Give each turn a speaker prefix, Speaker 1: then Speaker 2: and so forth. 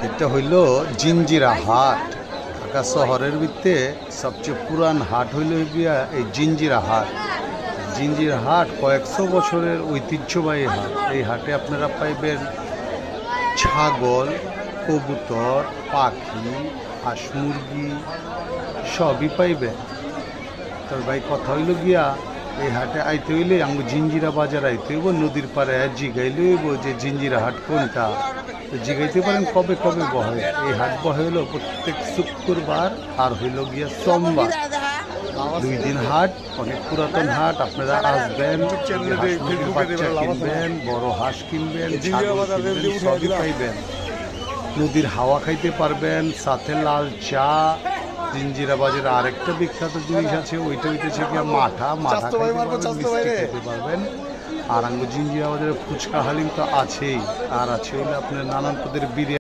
Speaker 1: এটা হইল জিঞ্জিরা হাট। ঢাকা শহরের ভিতরে সবচেয়ে পুরান হাট হইল গিয়া এই জিঞ্জিরা হাট। জিঞ্জিরা হাট কয়েকশো বছরের ঐতিহ্যবাহী হাট। এই হাটে আপনারা পাইবেন ছাগল, কবুতর, পাখি, হাঁস মুরগি সবই পাইবেন। তবে ভাই কথা হইল গিয়া এই হাটে আইতে হইলে আমি জিঞ্জিরা বাজার আইতে হইব, নদীর পাড়ে জিগাইলে হইব যে জিঞ্জিরা হাট কোনটা। জিগাইতে পারেন কবে কবে বহে। এই হাট বহে হলো প্রত্যেক শুক্রবার আর হইল গিয়া সোমবার, 2 দিন হাট। অনেক পুরাতন হাট। আপনারা আসবেন, বাচ্চা কিনবেন, বড় হাঁস কিনবেন, সবই পাইবেন। নদীর হাওয়া খাইতে পারবেন, সাথে লাল চা। জিঞ্জিরা বাজারে আরেকটা বিখ্যাত জিনিস আছে, ওইটা হইতেছে কি মাঠা খেতে পারবেন। আর জিঞ্জিরা বাজারে ফুচকা হালিম তো আছেই, আর আছে হইলে আপনার নানান পদের বিরিয়ানি।